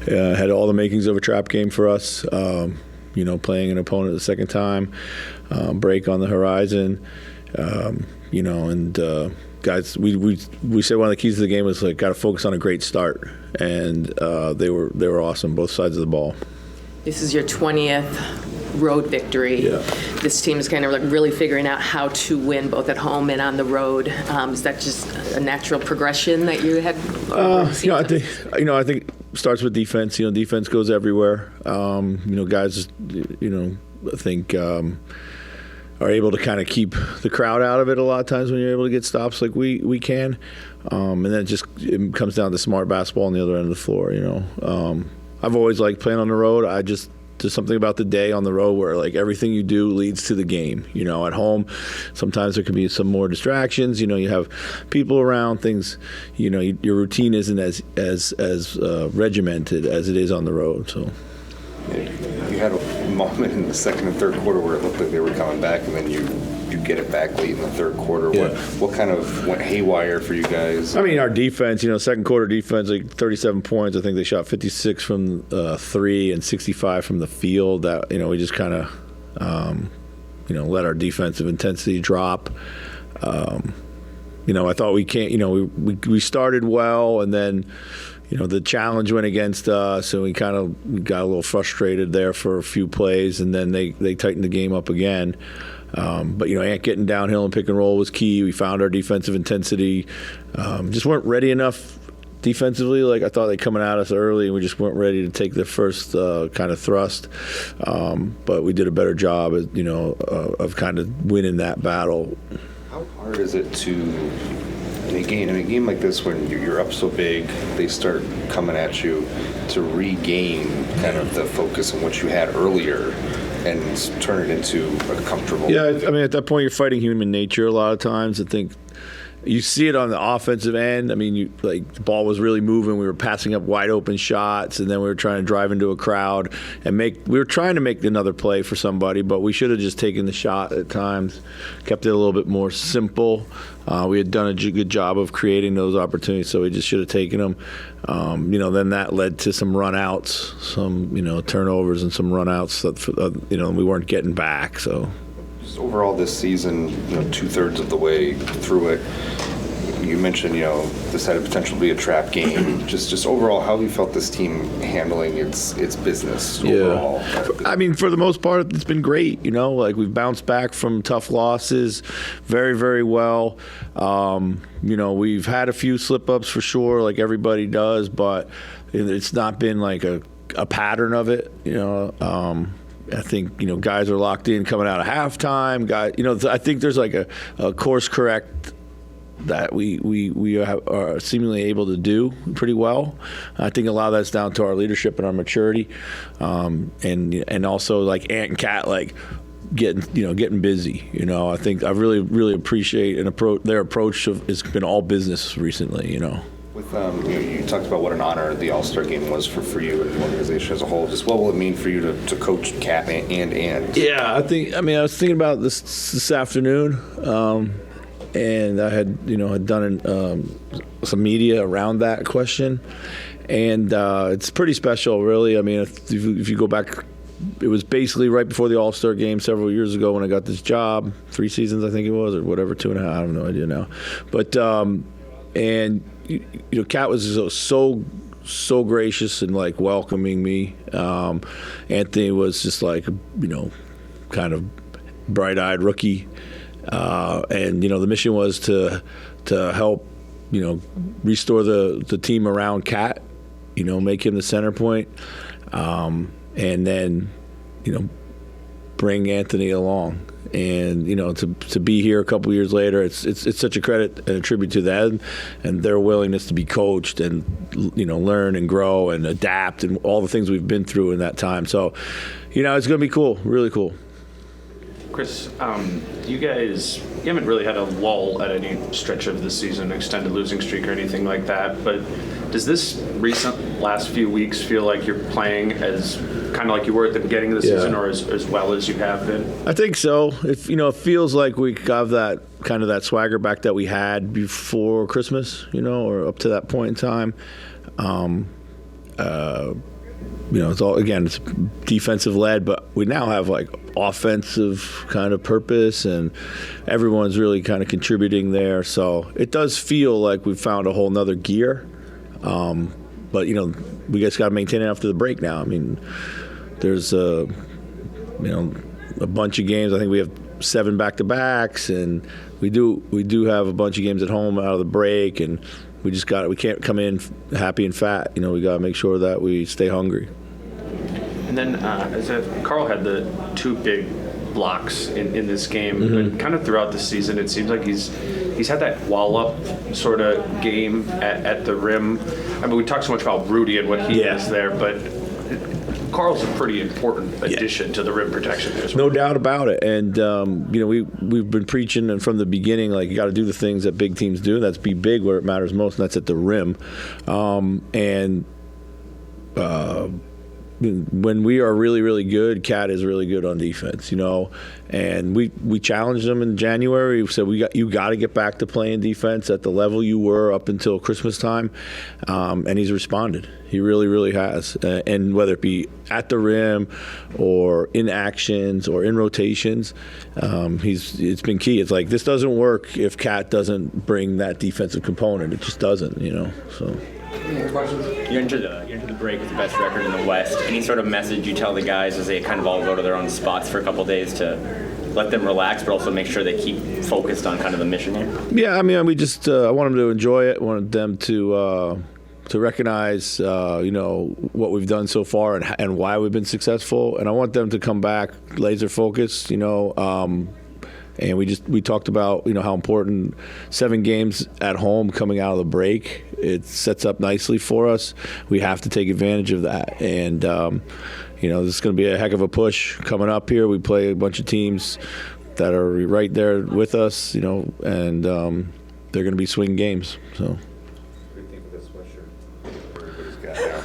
had all the makings of a trap game for us. Playing an opponent the second time, break on the horizon, guys, we said one of the keys to the game was like got to focus on a great start, and they were awesome, both sides of the ball. This is your 20th road victory. Yeah. This team is kind of like really figuring out how to win both at home and on the road. Is that just a natural progression that you had? I think it starts with defense. Defense goes everywhere. Guys, I think are able to kind of keep the crowd out of it a lot of times when you're able to get stops like we can. And then it comes down to smart basketball on the other end of the floor. I've always liked playing on the road. There's something about the day on the road where like everything you do leads to the game. At home, sometimes there can be some more distractions. You have people around, things. Your routine isn't as regimented as it is on the road. So. You had a moment in the second and third quarter where it looked like they were coming back, and then you get it back late in the third quarter. Yeah. What kind of went haywire for you guys? I mean, our defense, second quarter defense, like 37 points. I think they shot 56 from three and 65 from the field. That we just kind of let our defensive intensity drop. I thought we can't. We started well, and then. The challenge went against us, and we got a little frustrated there for a few plays, and then they tightened the game up again. But Ant getting downhill and pick and roll was key. We found our defensive intensity. Just weren't ready enough defensively. Like I thought they coming at us early, and we just weren't ready to take the first kind of thrust. But we did a better job, of kind of winning that battle. How hard is it to? In a game like this, when you're up so big, they start coming at you to regain kind of the focus on what you had earlier and turn it into a comfortable. Yeah, I mean, at that point, you're fighting human nature a lot of times. I think you see it on the offensive end. I mean, the ball was really moving. We were passing up wide open shots, and then we were trying to drive into a crowd and we were trying to make another play for somebody, but we should have just taken the shot at times, kept it a little bit more simple. We had done a good job of creating those opportunities, so we just should have taken them. Then that led to some run-outs, some turnovers and some run-outs that we weren't getting back. So. Just overall this season, 2/3 of the way through it, you mentioned this had a potential to be a trap game. Just overall, how have you felt this team handling its business overall? Yeah. I mean, for the most part, it's been great. We've bounced back from tough losses very, very well. We've had a few slip-ups for sure, like everybody does, but it's not been like a pattern of it. I think guys are locked in coming out of halftime. I think there's like a course correct that we are seemingly able to do pretty well. I think a lot of that's down to our leadership and our maturity, and also like Ant and Cat getting busy. I think I really appreciate their approach has been all business recently. With you talked about what an honor the AllStar Game was for you and the organization as a whole. Just what will it mean for you to coach Cat and Ant? Yeah, I was thinking about this afternoon, and I had done some media around that question, and it's pretty special, really. I mean, if you go back, it was basically right before the AllStar Game several years ago when I got this job, 3 seasons I think it was, or whatever, 2.5. I have no idea now, but and. Kat was so gracious and like welcoming me. Anthony was just like kind of bright-eyed rookie, and the mission was to help restore the team around Kat, make him the center point, and then bring Anthony along. And to be here a couple years later, it's such a credit and a tribute to them and their willingness to be coached and learn and grow and adapt and all the things we've been through in that time. So, it's going to be cool, really cool. Chris, you haven't really had a lull at any stretch of the season, extended losing streak or anything like that, but does this recent last few weeks feel like you're playing as kind of like you were at the beginning of the season, or as well as you have been? I think so. It feels like we got that kind of that swagger back that we had before Christmas, or up to that point in time. it's all, again, it's defensive led, but we now have like offensive kind of purpose, and everyone's really kind of contributing there. So it does feel like we've found a whole nother gear. But we just got to maintain it after the break now. I mean, there's a bunch of games. I think we have 7 back-to-backs, and we do have a bunch of games at home out of the break, and we can't come in happy and fat. We got to make sure that we stay hungry. And then Carl had the 2 big blocks in this game, but kind of throughout the season, it seems like he's had that wall up sort of game at the rim. I mean, we talk so much about Rudy and what he does there, but Carl's a pretty important addition to the rim protection there as well. No doubt about it. And we've been preaching, and from the beginning, like, you got to do the things that big teams do. That's be big where it matters most, and that's at the rim. When we are really, really good, Cat is really good on defense, and we challenged him in January. We said you got to get back to playing defense at the level you were up until Christmas time, and he's responded. He really, really has. And whether it be at the rim or in actions or in rotations, it's been key. It's like, this doesn't work if Cat doesn't bring that defensive component. It just doesn't, so. You enter the break with the best record in the West. Any sort of message you tell the guys as they kind of all go to their own spots for a couple of days to let them relax, but also make sure they keep focused on kind of the mission here? Yeah, I mean, we just I want them to enjoy it. I wanted them to recognize what we've done so far and why we've been successful, and I want them to come back laser focused. And we talked about how important 7 games at home coming out of the break. It sets up nicely for us. We have to take advantage of that. And this is going to be a heck of a push coming up here. We play a bunch of teams that are right there with us, and they're going to be swing games. So. What do you think of this sweatshirt everybody's got now?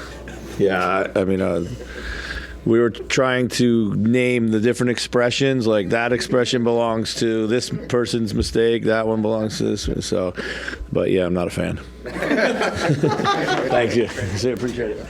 Yeah, I mean. We were trying to name the different expressions, like that expression belongs to this person's mistake, that one belongs to this one. So, but yeah, I'm not a fan. Thank you. Appreciate it.